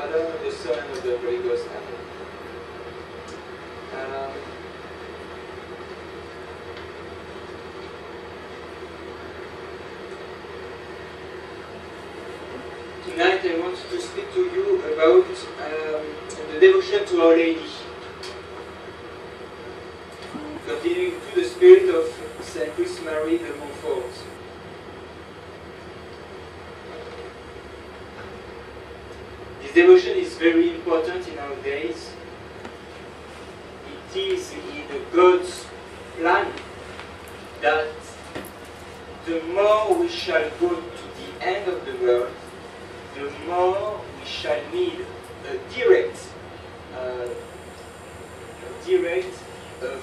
Father, and of the Son, and of the Holy Ghost. Amen. Tonight I want to speak to you about the devotion to Our Lady. Continuing to the spirit of Saint Chris Marie de Monfort. This devotion is very important in our days. It is in God's plan that the more we shall go to the end of the world, the more we shall need a direct,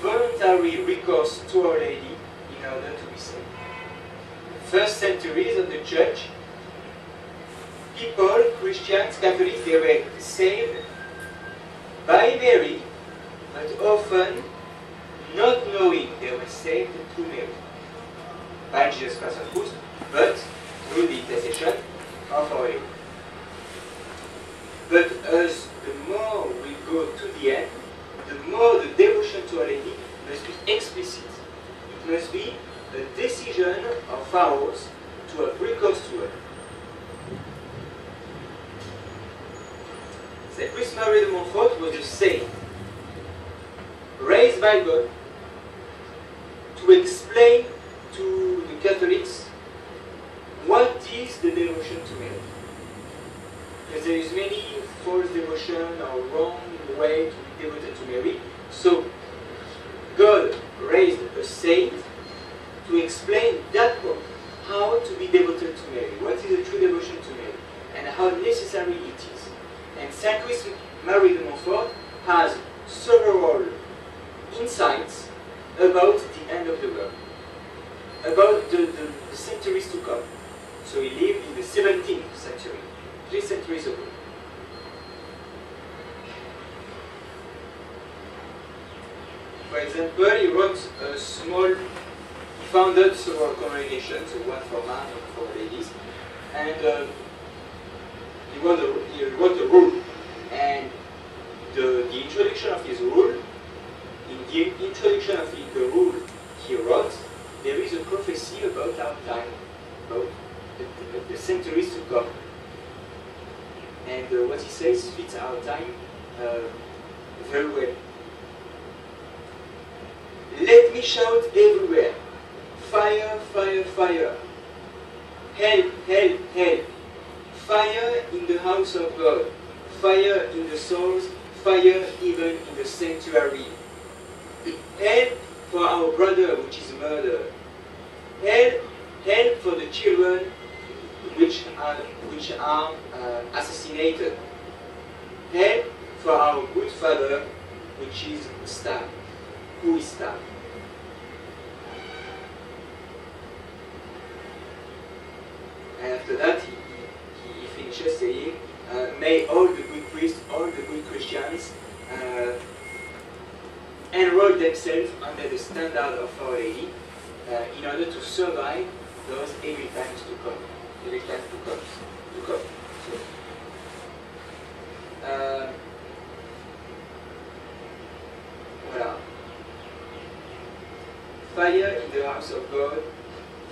voluntary recourse to Our Lady in order to be saved. First centuries of the Church, people, Christians, Catholics, they were saved by Mary, but often not knowing they were saved through Mary. By Jesus Christ, of course, but through the intercession of Our Lady. But as the more we go to the end, the more the devotion to Our Lady must be explicit. It must be a decision of ours to have recourse to her. Saint Chris Marie de Monfort was a saint, raised by God to explain to the Catholics what is the devotion to Mary. Because there is many false devotion or wrong way to be devoted to Mary. So God raised a saint to explain that point, how to be devoted to Mary, what is a true devotion to Mary, and how necessary it is. And Saint Chris Marie de Monfort has several insights about the end of the world, about the centuries to come. So he lived in the 17th century, 3 centuries ago. For example, he wrote a small, he founded several congregations, one for men, one for ladies, and he wrote a rule. And the introduction of his rule, in the introduction of the rule he wrote, there is a prophecy about our time, about the centuries to come. And what he says fits our time very well. Let me shout everywhere, fire, fire, fire, help, help, help, fire in the house of God, fire in the souls, fire even in the sanctuary. Help for our brother which is murdered. Help, help for the children which are assassinated. Help for our good father which is stabbed. Who is stabbed. And after that, he finishes saying, may all the good priests, all the good Christians enroll themselves under the standard of Our Lady in order to survive those evil times to come. Evil times to come. So, voilà. Fire in the house of God,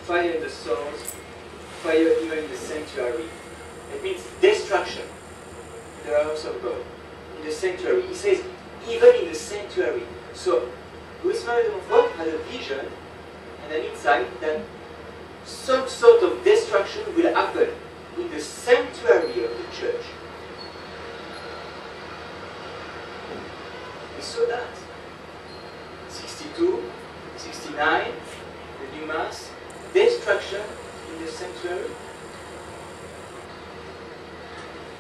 fire in the souls, fire even in the sanctuary. It means destruction in the house of God, in the sanctuary. He says, even in the sanctuary. So, Louis Marie de Monfort had a vision and an insight that some sort of destruction will happen in the sanctuary of the church. We saw that. 62, 69, the new Mass, destruction in the sanctuary.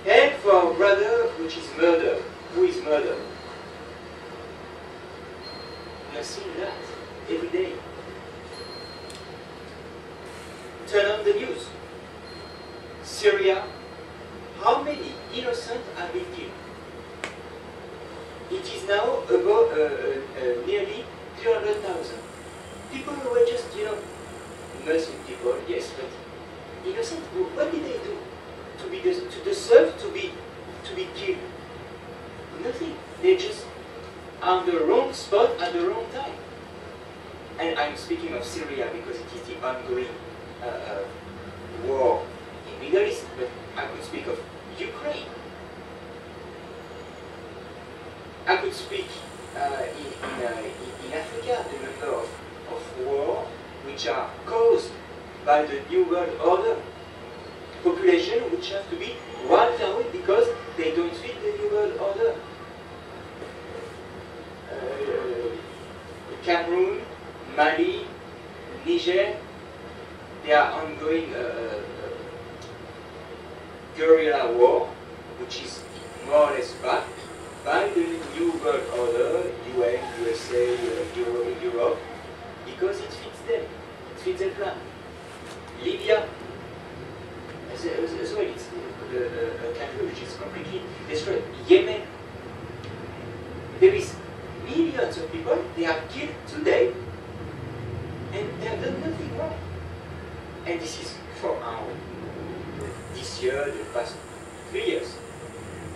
And for our brother which is murdered. Who is murdered? We are seeing that every day. Turn on the news. Syria, how many innocents have been killed? It is now about nearly 300,000. People who were just, Muslim people, yes, but innocent. What did they do to deserve to be to be killed? Nothing. They're just on the wrong spot at the wrong time. And I'm speaking of Syria because it is the ongoing war in the Middle East, but I could speak of Ukraine. I could speak in Africa, the number of wars which are caused by the New World Order. Population which have to be wiped out because they don't fit the New World Order. Cameroon, Mali, Niger, they are ongoing guerrilla war, which is more or less backed by the New World Order, UN, USA, Europe, because it fits them, it fits their plan. Libya, as well, it's a country which is completely destroyed. Yemen, there is millions of people, they are killed today, and they have done nothing wrong. And this is for our, this year, the past 3 years.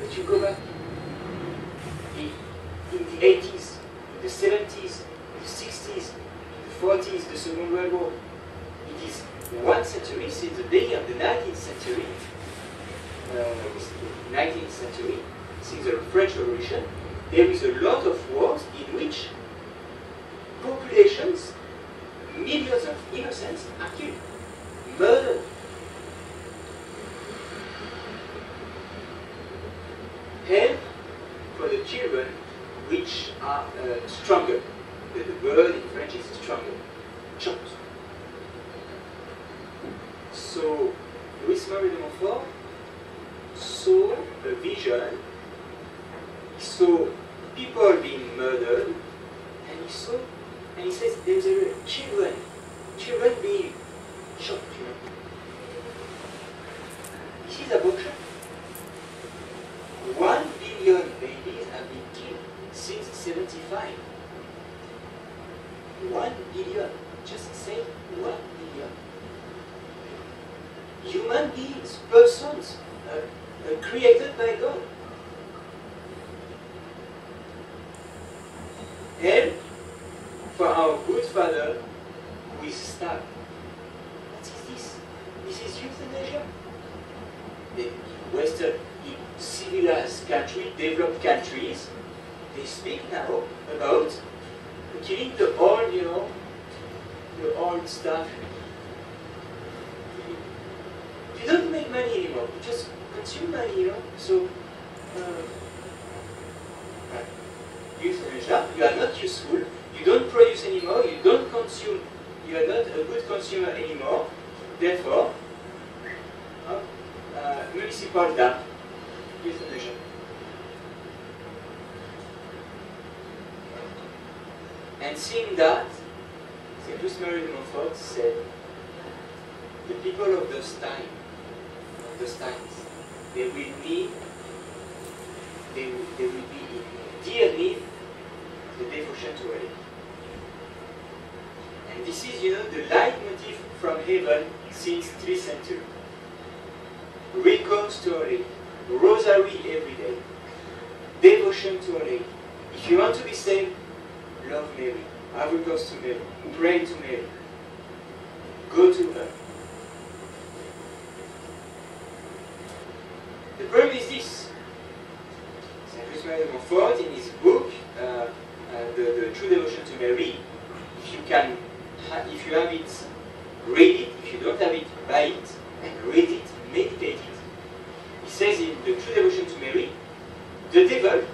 But you go back in the 80s, in the 70s, in the 60s, in the 40s, the Second World War. It is 1 century since the beginning of the 19th century, since the French Revolution. There is a lot of wars in which populations, millions of innocents are killed, murdered. Help for the children which are stronger. The word in French is stronger. Chance. So, Louis-Marie de Monfort saw a vision. He saw people being murdered, and he says there's a children being shot. This is abortion. 1 billion babies have been killed since 1975. 1 billion. Just say 1 billion. Human beings, persons, created by God. Help for our good father who is stabbed. What is this? This is euthanasia. In Western, in civilized countries, developed countries, they speak now about killing the old, the old stuff. You don't make money anymore. You just consume money, So, euthanasia, you are not useful. You don't produce anymore. You don't consume. You are not a good consumer anymore. Therefore, municipal dam, euthanasia. And seeing that, St. Louis-Marie de Monfort said, the people of those times, they will be in dear need of the devotion to Our Lady. And this is, the leitmotif from heaven since 3rd century. Recourse to Our Lady, rosary every day, devotion to Our Lady. If you want to be saved, love Mary, have recourse to Mary, pray to Mary, go to her. The problem is this. St. Louis-Marie de Monfort, in his book, the True Devotion to Mary, if you have it, read it. If you don't have it, buy it, and read it, meditate it. He says in the True Devotion to Mary, the devil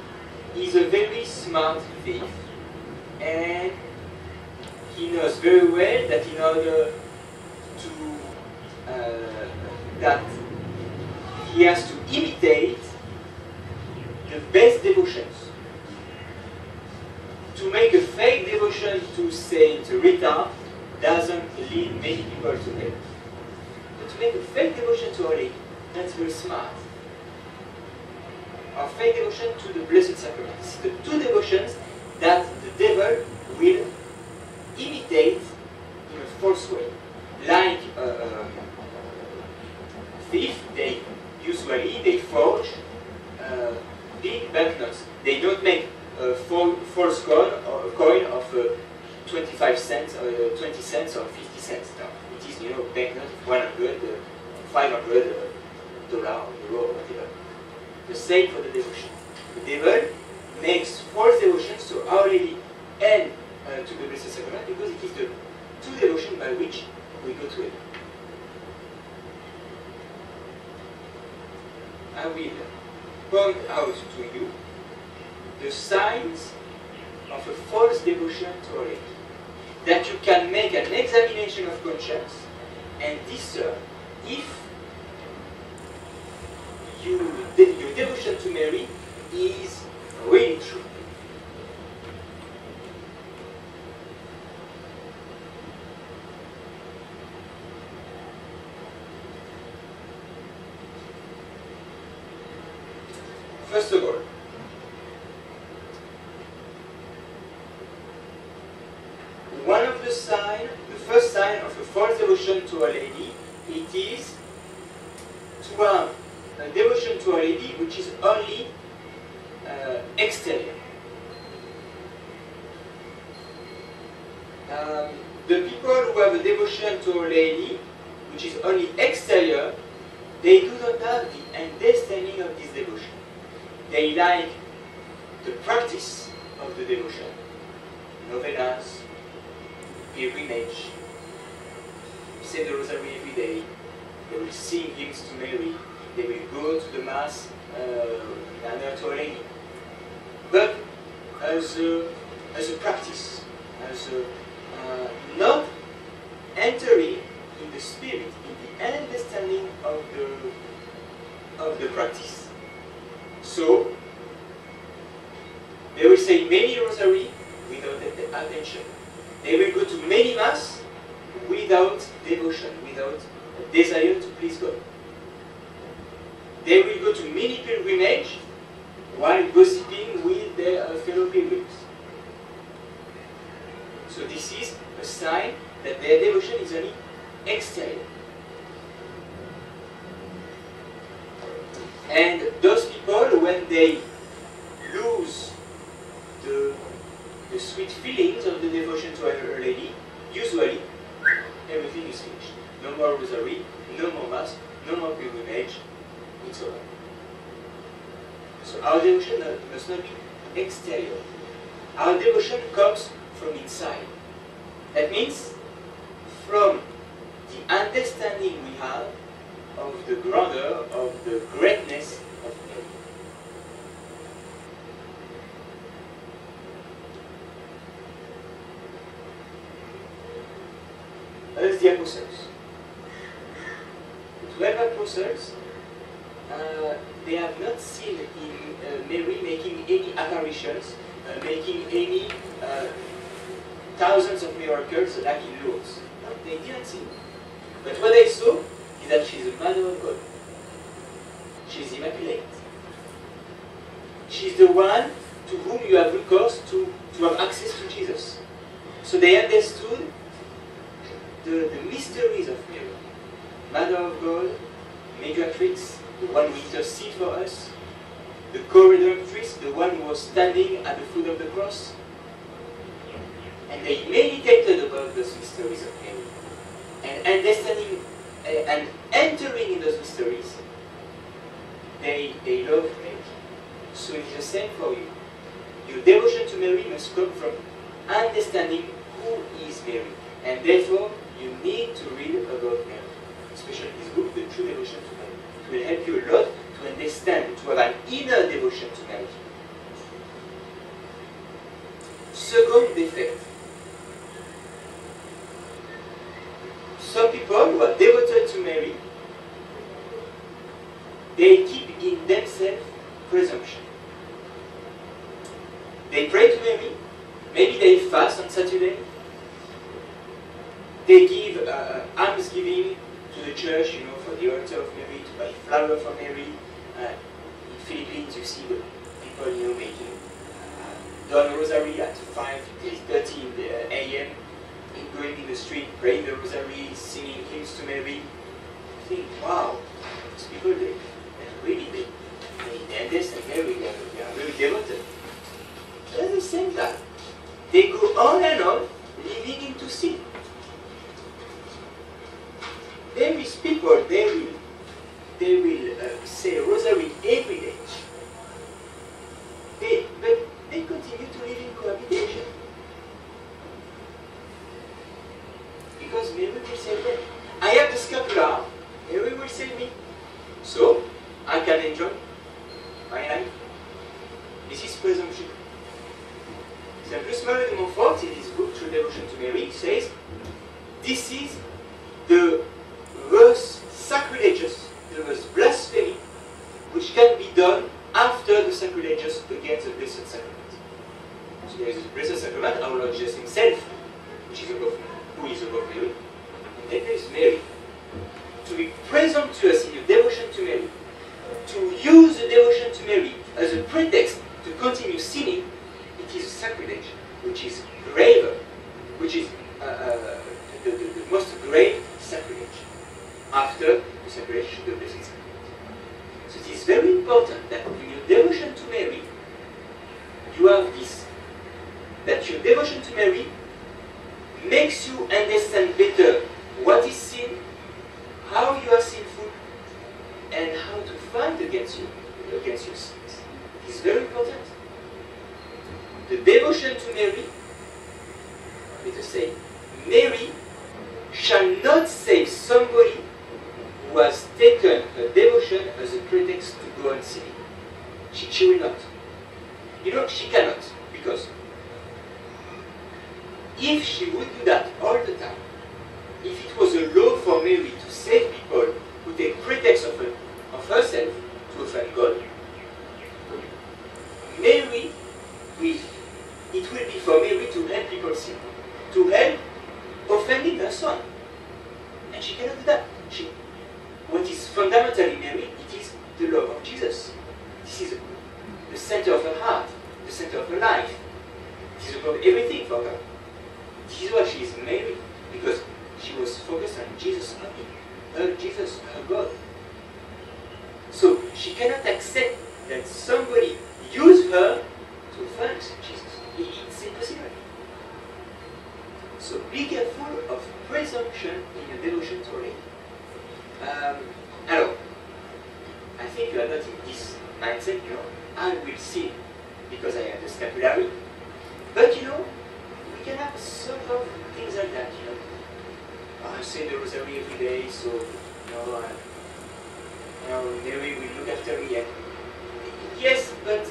is a very smart thief, and he knows very well that in order to that he has to imitate the best devotions. To make a fake devotion to Saint Rita doesn't lead many people to heaven. But to make a fake devotion to Our Lady, that's very smart. Or fake devotion to the Blessed Sacrament. It's the 2 devotions that the devil will imitate in a false way. Like thief, they forge big banknotes. They don't make a false coin or a coin of 25 cents or 20 cents or 50 cents. No, it is, banknote of 100, 500 dollar or euro or whatever. The same for the devotion. The devil makes false devotions to Our Lady and to the Blessed Sacrament because it is the two devotion by which we go to heaven. I will point out to you the signs of a false devotion to Our Lady, that you can make an examination of conscience and discern if your devotion to Mary is really true. First of all, one of the signs, the first sign of a false devotion to Our Lady, it is to have a devotion to Our Lady which is only exterior. The people who have a devotion to Our Lady which is only exterior, they do not have the understanding of this devotion. They like the practice of the devotion, novenas, pilgrimage, say the rosary every day, they will sing hymns to Mary, they will go to the Mass in honor to Our Lady. But as a practice, not entering in the spirit, in the understanding of the practice. So, they will say many rosary without attention. They will go to many Mass without devotion, without a desire to please God. They will go to many pilgrimage while gossiping with their fellow pilgrims. So this is a sign that their devotion is only exterior. And those people, when they lose the sweet feelings of the devotion to Our Lady, usually everything is finished. No more rosary, no more Mass, no more pilgrimage, it's over. So our devotion must not be exterior. Our devotion comes from inside. That means from the understanding we have of the grandeur, of the greatness of Mary. As the apostles. The 12 apostles, they have not seen in Mary making any apparitions, making any thousands of miracles like in Lourdes. No, they didn't see it. But what they saw is that she is a Mother of God. She is immaculate. She is the one to whom you have recourse to have access to Jesus. So they understood the mysteries of Mary. Mother of God, mediatrix, the one who intercedes for us, the co-redemptrix, the one who was standing at the foot of the cross. And they meditated about those mysteries of Mary. And understanding and entering in those mysteries, they love Mary. So it's the same for you. Your devotion to Mary must come from understanding who is Mary. And therefore, you need to read about Mary. Especially this book, The True Devotion to Mary. It will help you a lot to understand, to have an inner devotion to Mary. Second defect. Some people who are devoted to Mary, they keep in themselves presumption. They pray to Mary, maybe they fast on Saturday, they give almsgiving to the church, for the altar of Mary, to buy flower for Mary. In Philippines, you see the people, making dawn rosary at 5:30 a.m., going in the street, praying the rosary, singing hymns to Mary. You think, wow, these people, they understand every day. But they continue to live in cohabitation. Because Mary will save them. I have the scapular, Mary will save me. So, I can enjoy my life. This is presumption. Saint-Louis de Monfort, in his book, True Devotion to Mary, says, this is the worst sacrilegious, the worst blasphemy, which can be done after the sacrilegious against the Blessed Sacrament. So there is the Blessed Sacrament, our Lord Jesus himself, which is above, who is above Mary, and then there is Mary. To be presumptuous in your devotion to Mary, to use the devotion to Mary as a pretext to continue sinning, it is a sacrilege, which is graver, which is the most grave sacrilege after the sacrilege to the Blessed Sacrament. So it is very important that in your devotion to Mary, you have this, that your devotion to Mary makes you understand better what is sin, how you are sinful, and how to fight against your sins. It is very important. The devotion to Mary, let us say, Mary shall not save somebody who has taken her devotion as a pretext to go on sinning. She will not. You know, she cannot, because if she would do that all the time, if it was a law for Mary to save people who take pretext of herself to offend God, Mary it will be for Mary to help people sin, to help offending her son. And she cannot do that. What is fundamental in Mary, it is the love of Jesus. This is the center of her heart, the center of her life. It is above everything for her. This is why she is Mary, because she was focused on Jesus only, her Jesus, her God. So she cannot accept that somebody use her to offend Jesus. It's impossible. So be careful of presumption in your devotion to Her Lady. Alors, I think you are not in this mindset, you know, I will sin because I have the scapulary. But you know, we can have sort of things like that, you know. I say the rosary every day, so Mary will look after me. Yes, but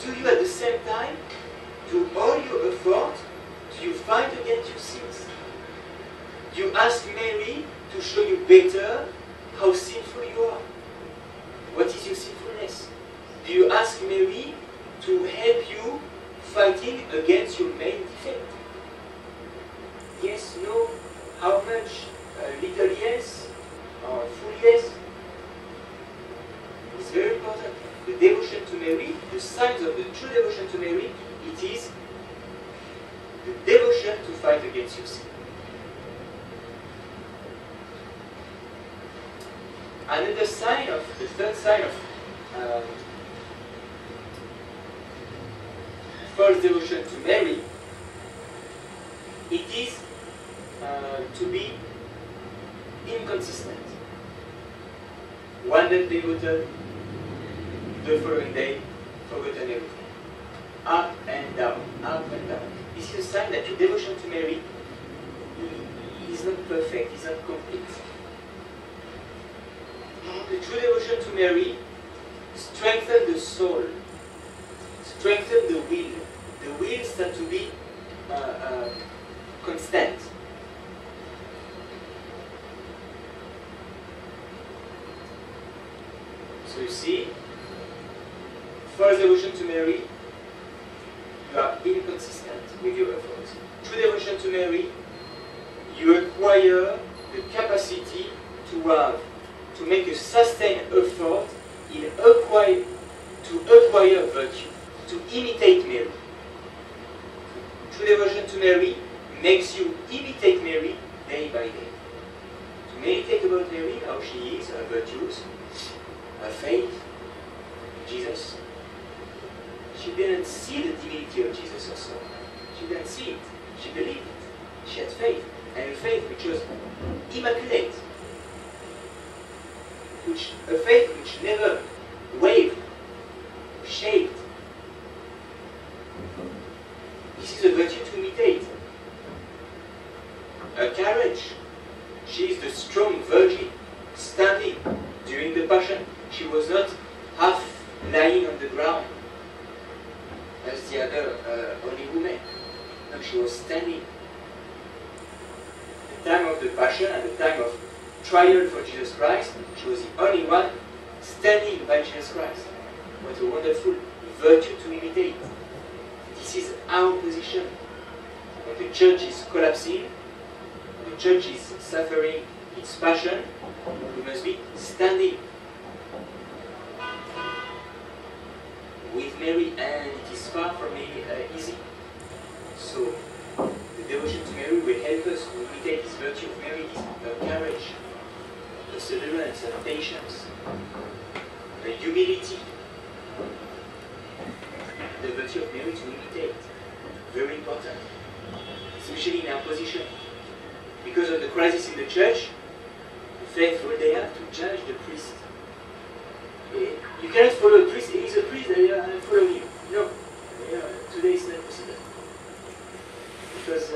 do you at the same time, do all your effort, do you fight against your sins? Do you ask Mary to show you better how sinful you are? What is your sinfulness? Do you ask Mary to help you fighting against your main defect? Yes, no, how much? Little yes, or full yes? It's very important. The devotion to Mary, the signs of the true devotion to Mary, it is the devotion to fight against your sin. Another sign of, the third sign of false devotion to Mary, it is to be inconsistent. One day devoted, the following day forgotten everything. Up and down, up and down. This is a sign that your devotion to Mary is not perfect, is not complete. The true devotion to Mary strengthens the soul, strengthens the will. The will starts to be constant. So you see, false devotion to Mary, you are inconsistent with your efforts. True devotion to Mary, you acquire the capacity to make a sustained effort in acquire virtue, to imitate Mary. True devotion to Mary makes you imitate Mary day by day. To meditate about Mary, how she is, her virtues, her faith, Jesus. She didn't see the divinity of Jesus herself. She didn't see it. She believed it. She had faith. And a faith which was immaculate. A faith which never half lying on the ground as the other holy woman. No, she was standing. At the time of the Passion, at the time of trial for Jesus Christ, she was the only one standing by Jesus Christ. What a wonderful virtue to imitate. This is our position. When the church is collapsing, when the church is suffering its passion, we must be standing with Mary, and it is far from being easy. So, the devotion to Mary will help us to imitate this virtue of Mary, her courage, perseverance and patience, the humility, the virtue of Mary to imitate. Very important, especially in our position. Because of the crisis in the church, the faithful, they have to judge the priest. You cannot follow a priest. He is a priest, I follow him. No, today it's not possible. Because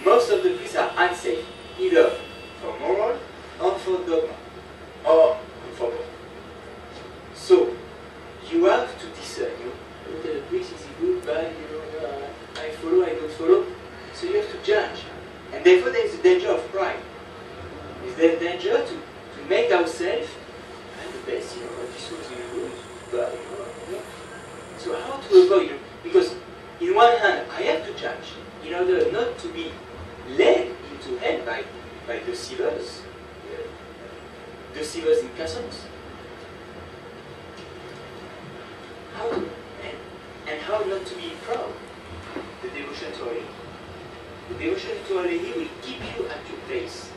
most of the priests are unsafe, either for moral or for dogma, or for both. So, you have to discern. You look at the priest, is he good, bad, I follow, I don't follow. So you have to judge. And therefore there is a danger of pride. Is there a danger to make ourselves the best, this was good, but So how to avoid it? Because in one hand, I have to judge in order not to be led into hell by deceivers in castles. How to, and how not to be proud? The devotion to Our Lady. The devotion to Our Lady will keep you at your place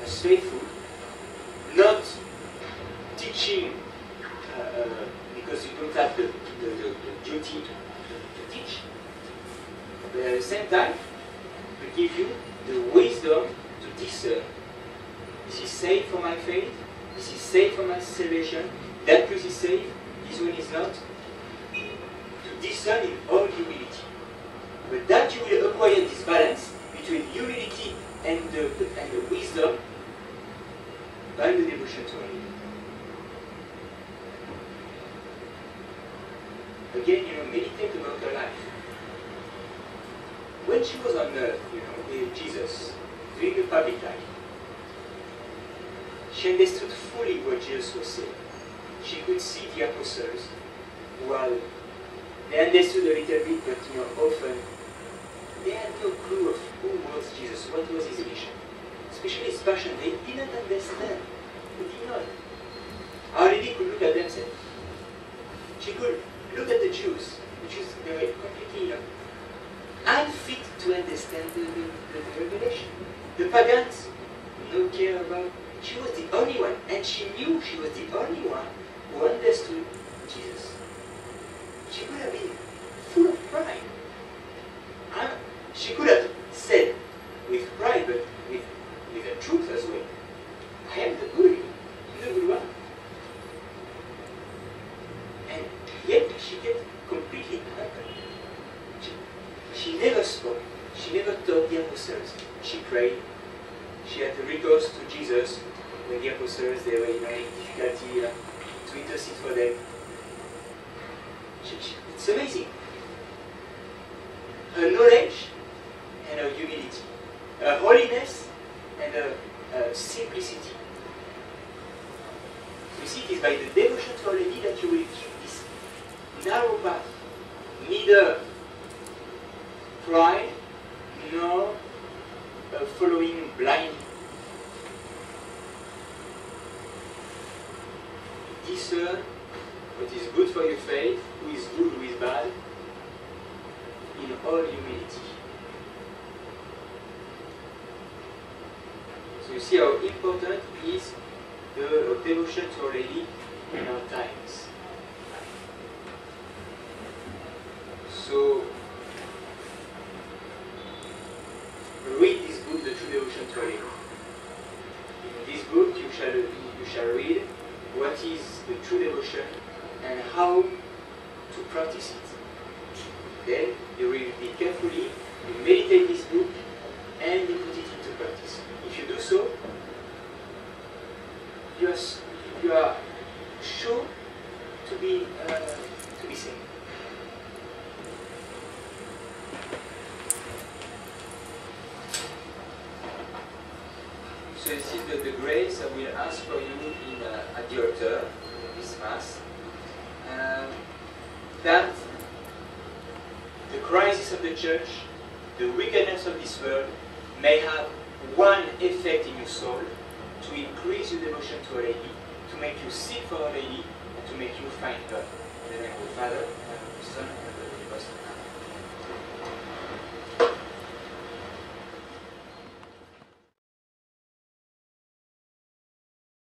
as faithful, not teaching because you don't have the duty to teach, but at the same time, to give you the wisdom to discern. This is safe for my faith, this is safe for my salvation, that priest is safe, this one is not. To discern in all humility. But that you will acquire this balance between humility and the wisdom by the devotion to Our Lady. Again, meditate about her life. When she was on earth, with Jesus, doing the public life, she understood fully what Jesus was saying. She could see the apostles, while they understood a little bit, but often they had no clue of who was Jesus, what was his mission. Especially his passion, they didn't understand. They did not. Our Lady could look at them and say, she could look at the Jews, they were completely unfit to understand the revelation. The pagans, no care about. She was the only one, and she knew she was the only one who understood Jesus. She could have been full of pride. She could have said with pride, but with the truth as well, I am the good one. And yet she kept completely humble. She never spoke. She never taught the apostles. She prayed. She had recourse to Jesus when the apostles they were in difficulty to intercede for them. It's amazing. Her knowledge and her humility, her holiness and her simplicity. You see, it is by the devotion to Our Lady that you will keep this narrow path, neither pride nor following blindly. Discern what is good for your faith, who is good, who is bad, in all humility. So you see how important is the devotion to Our Lady in our times. So read this book, The True Devotion to Our Lady. In this book you shall read what is the true devotion and how to practice it. Then you read it carefully, you meditate this book, and you put it into practice. If you do so, you you are sure to be saved. So this is the grace I will ask for you in, at the altar this Mass. That the crisis of the Church, the wickedness of this world, may have one effect in your soul, to increase your devotion to Our Lady, to make you seek for Our Lady, and to make you find God. In the name of the Father, and of the Son, and of the Holy Ghost. Amen.